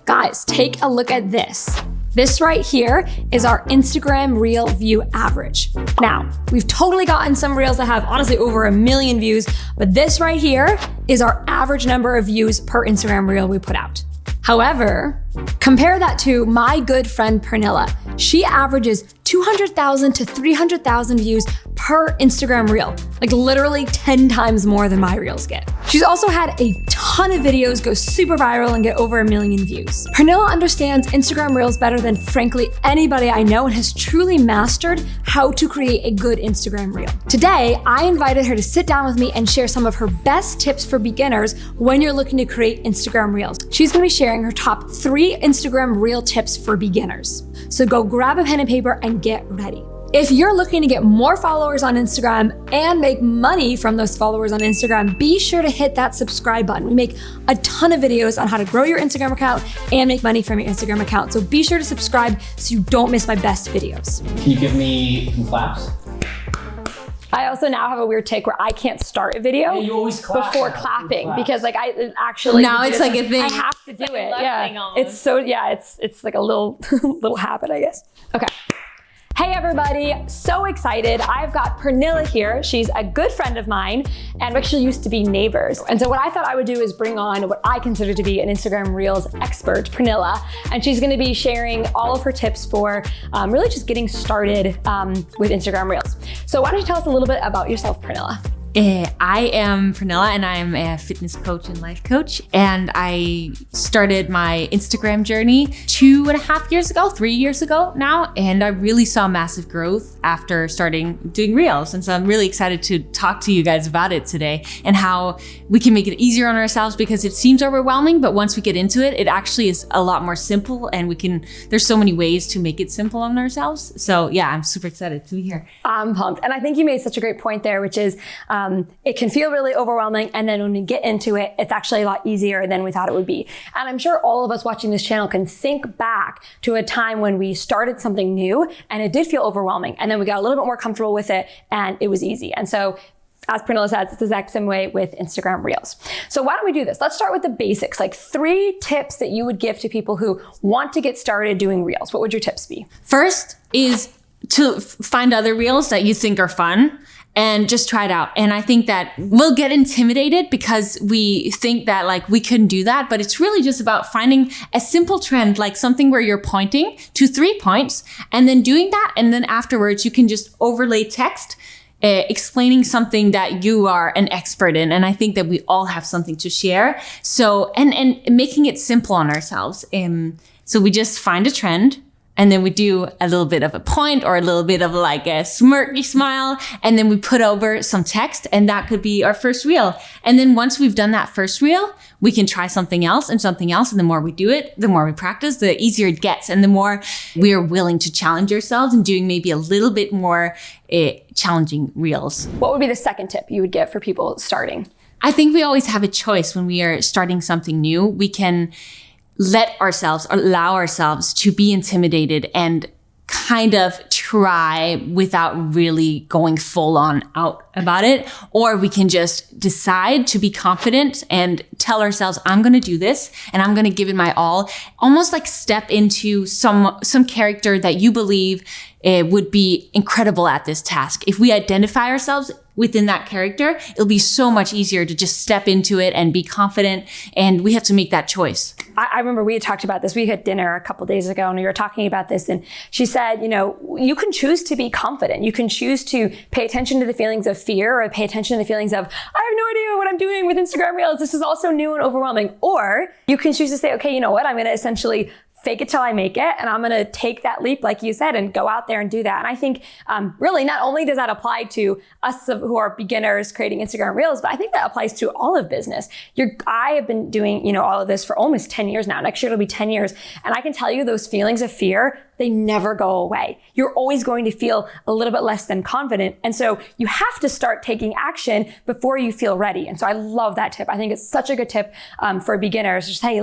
Guys, take a look at this. This right here is our Instagram Reel view average. Now, we've totally gotten some Reels that have honestly over 1 million views, but this right here is our average number of views per Instagram Reel we put out. However, compare that to my good friend Pernilla. She averages 200,000 to 300,000 views per Instagram Reel, like literally 10 times more than my Reels get. She's also had a ton of videos go super viral and get over 1 million views. Pernilla understands Instagram Reels better than frankly anybody I know and has truly mastered how to create a good Instagram Reel. Today, I invited her to sit down with me and share some of her best tips for beginners when you're looking to create Instagram Reels. She's gonna be sharing her top 3 Instagram Reel tips for beginners. So go grab a pen and paper and get ready. If you're looking to get more followers on Instagram and make money from those followers on Instagram, be sure to hit that subscribe button. We make a ton of videos on how to grow your Instagram account and make money from your Instagram account. So be sure to subscribe so you don't miss my best videos. Can you give me some claps? I also now have a weird take where I can't start a video before clapping because like I actually now it's like a thing. I have to do it. Yeah, it's so it's like a little little habit, I guess. Okay. Hey everybody, so excited. I've got Pernilla here. She's a good friend of mine and we actually used to be neighbors. And so what I thought I would do is bring on what I consider to be an Instagram Reels expert, Pernilla, and she's gonna be sharing all of her tips for really just getting started with Instagram Reels. So why don't you tell us a little bit about yourself, Pernilla? I am Pernilla and I'm a fitness coach and life coach. And I started my Instagram journey 2.5 years ago, 3 years ago now. And I really saw massive growth after starting doing Reels. And so I'm really excited to talk to you guys about it today and how we can make it easier on ourselves because it seems overwhelming, but once we get into it, it actually is a lot more simple and there's so many ways to make it simple on ourselves. So yeah, I'm super excited to be here. I'm pumped. And I think you made such a great point there, which is, it can feel really overwhelming. And then when we get into it, it's actually a lot easier than we thought it would be. And I'm sure all of us watching this channel can think back to a time when we started something new and it did feel overwhelming. And then we got a little bit more comfortable with it and it was easy. And so as Pernilla says, it's the exact same way with Instagram Reels. So why don't we do this? Let's start with the basics, like 3 tips that you would give to people who want to get started doing Reels. What would your tips be? First is to find other Reels that you think are fun and just try it out. And I think that we'll get intimidated because we think that like we couldn't do that, but it's really just about finding a simple trend, like something where you're pointing to 3 points and then doing that. And then afterwards you can just overlay text explaining something that you are an expert in. And I think that we all have something to share. So, and making it simple on ourselves. So we just find a trend, and then we do a little bit of a point or a little bit of like a smirky smile. And then we put over some text and that could be our first Reel. And then once we've done that first Reel, we can try something else and something else. And the more we do it, the more we practice, the easier it gets. And the more we are willing to challenge ourselves and doing maybe a little bit more challenging Reels. What would be the second tip you would give for people starting? I think we always have a choice when we are starting something new. We can allow ourselves to be intimidated and kind of try without really going full on out about it. Or we can just decide to be confident and tell ourselves, I'm going to do this and I'm going to give it my all. Almost like step into some character that you believe would be incredible at this task. If we identify ourselves within that character, it'll be so much easier to just step into it and be confident. And we have to make that choice. I remember we had talked about this. We had dinner a couple days ago and we were talking about this. And she said, you know, you can choose to be confident. You can choose to pay attention to the feelings of fear or pay attention to the feelings of, I have no idea what I'm doing with Instagram Reels. This is all so new and overwhelming. Or you can choose to say, okay, you know what? I'm going to essentially fake it till I make it. And I'm going to take that leap, like you said, and go out there and do that. And I think really not only does that apply to us who are beginners creating Instagram Reels, but I think that applies to all of business. I have been doing, all of this for almost 10 years now. Next year it'll be 10 years. And I can tell you those feelings of fear, they never go away. You're always going to feel a little bit less than confident. And so you have to start taking action before you feel ready. And so I love that tip. I think it's such a good tip for beginners. Just, hey,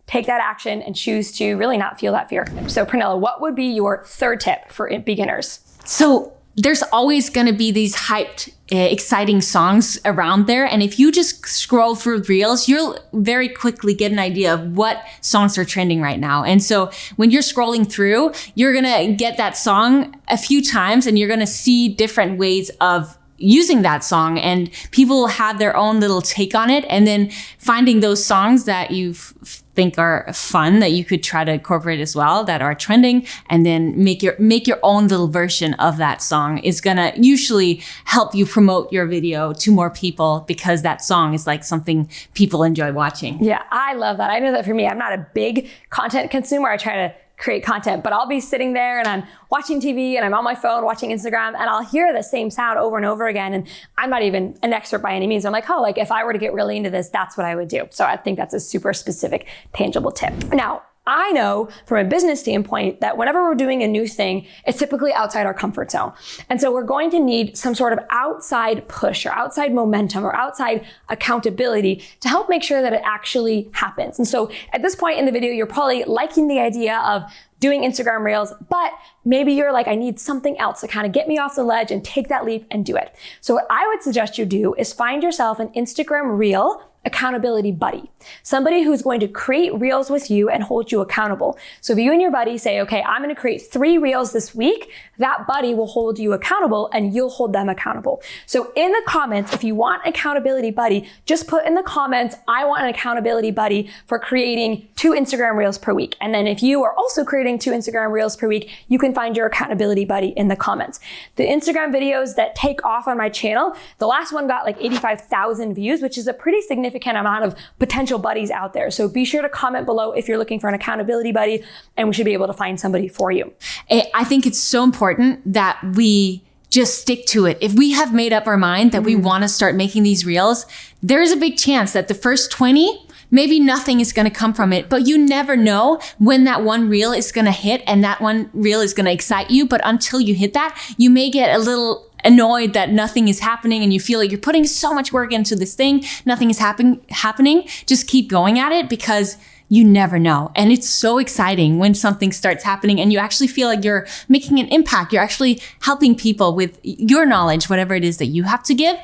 take that action and choose to really not feel that fear. So Pernilla, what would be your third tip for beginners? So there's always going to be these hyped, exciting songs around there. And if you just scroll through reels, you'll very quickly get an idea of what songs are trending right now. And so when you're scrolling through, you're going to get that song a few times and you're going to see different ways of using that song, and people will have their own little take on it, and then finding those songs that you think are fun that you could try to incorporate as well, that are trending, and then make your own little version of that song is gonna usually help you promote your video to more people, because that song is like something people enjoy watching. Yeah, I love that. I know that for me, I'm not a big content consumer. I try to create content, but I'll be sitting there and I'm watching TV and I'm on my phone watching Instagram, and I'll hear the same sound over and over again. And I'm not even an expert by any means. I'm like, oh, like if I were to get really into this, that's what I would do. So I think that's a super specific, tangible tip. Now, I know from a business standpoint that whenever we're doing a new thing, it's typically outside our comfort zone. And so we're going to need some sort of outside push or outside momentum or outside accountability to help make sure that it actually happens. And so at this point in the video, you're probably liking the idea of doing Instagram Reels, but maybe you're like, I need something else to kind of get me off the ledge and take that leap and do it. So what I would suggest you do is find yourself an Instagram Reel accountability buddy, somebody who's going to create reels with you and hold you accountable. So if you and your buddy say, okay, I'm going to create 3 reels this week, that buddy will hold you accountable and you'll hold them accountable. So in the comments, if you want an accountability buddy, just put in the comments, I want an accountability buddy for creating 2 Instagram Reels per week. And then if you are also creating 2 Instagram Reels per week, you can find your accountability buddy in the comments. The Instagram videos that take off on my channel, the last one got like 85,000 views, which is a pretty significant amount of potential buddies out there. So be sure to comment below if you're looking for an accountability buddy, and we should be able to find somebody for you. I think it's so important that we just stick to it. If we have made up our mind that we want to start making these reels, there's a big chance that the first 20, maybe nothing is going to come from it, but you never know when that one reel is going to hit and that one reel is going to excite you. But until you hit that, you may get a little annoyed that nothing is happening and you feel like you're putting so much work into this thing, nothing is happening. Just keep going at it, because you never know. And it's so exciting when something starts happening and you actually feel like you're making an impact. You're actually helping people with your knowledge, whatever it is that you have to give.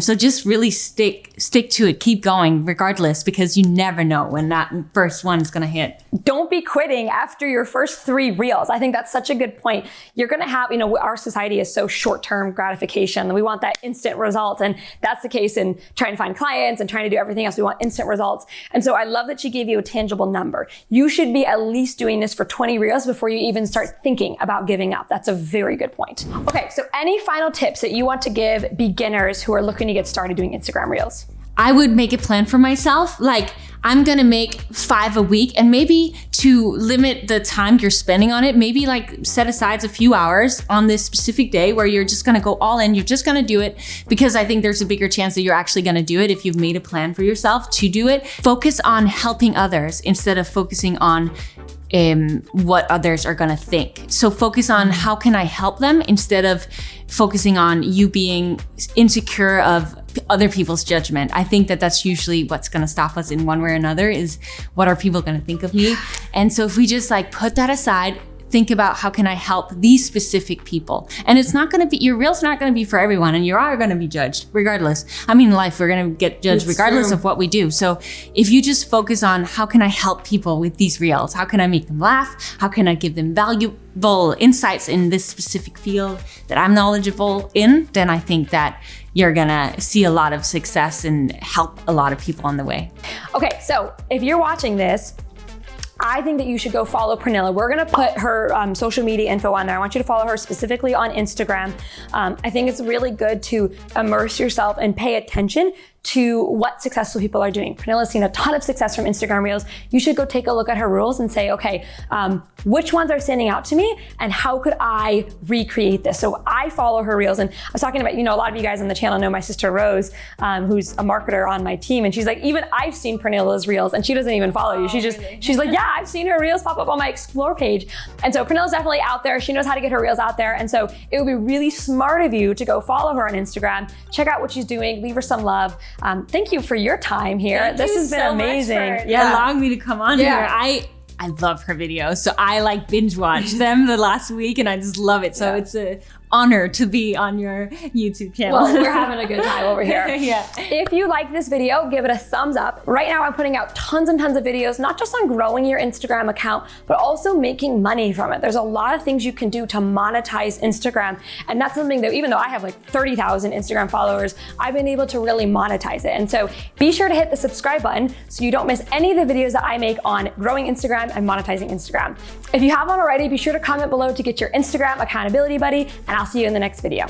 So just really stick to it. Keep going regardless, because you never know when that first one is going to hit. Don't be quitting after your first 3 reels. I think that's such a good point. You're going to have, our society is so short-term gratification. We want that instant result. And that's the case in trying to find clients and trying to do everything else. We want instant results. And so I love that she gave you a tangible number. You should be at least doing this for 20 reels before you even start thinking about giving up. That's a very good point. Okay, so any final tips that you want to give beginners who are looking to get started doing Instagram Reels? I would make a plan for myself. Like, I'm going to make 5 a week, and maybe to limit the time you're spending on it, maybe like set aside a few hours on this specific day where you're just going to go all in. You're just going to do it, because I think there's a bigger chance that you're actually going to do it if you've made a plan for yourself to do it. Focus on helping others instead of focusing on what others are going to think. So focus on how can I help them instead of focusing on you being insecure of other people's judgment. I think that that's usually what's going to stop us in one way or another, is what are people going to think of me? And so if we just like put that aside, think about how can I help these specific people? And it's not going to be, your reel's not going to be for everyone, and you are going to be judged regardless. I mean, in life, we're going to get judged regardless of what we do. So if you just focus on how can I help people with these reels? How can I make them laugh? How can I give them valuable insights in this specific field that I'm knowledgeable in? Then I think that you're gonna see a lot of success and help a lot of people on the way. Okay, so if you're watching this, I think that you should go follow Pernilla. We're gonna put her social media info on there. I want you to follow her specifically on Instagram. I think it's really good to immerse yourself and pay attention to what successful people are doing. Pernilla's seen a ton of success from Instagram Reels. You should go take a look at her rules and say, okay, which ones are standing out to me and how could I recreate this? So I follow her Reels, and I was talking about, a lot of you guys on the channel know my sister Rose, who's a marketer on my team, and she's like, even I've seen Pernilla's Reels, and she doesn't even follow you. She's like, yeah, I've seen her Reels pop up on my Explore page. And so Pernilla's definitely out there. She knows how to get her Reels out there. And so it would be really smart of you to go follow her on Instagram, check out what she's doing, leave her some love. Thank you for your time here. This has been amazing. Allowing me to come on here. I love her videos. So I binge watched them the last week and I just love it. So it's an honored to be on your YouTube channel. Well, we're having a good time over here. Yeah. If you like this video, give it a thumbs up. Right now, I'm putting out tons and tons of videos, not just on growing your Instagram account, but also making money from it. There's a lot of things you can do to monetize Instagram. And that's something that even though I have like 30,000 Instagram followers, I've been able to really monetize it. And so be sure to hit the subscribe button so you don't miss any of the videos that I make on growing Instagram and monetizing Instagram. If you haven't already, be sure to comment below to get your Instagram accountability buddy, and I'll see you in the next video.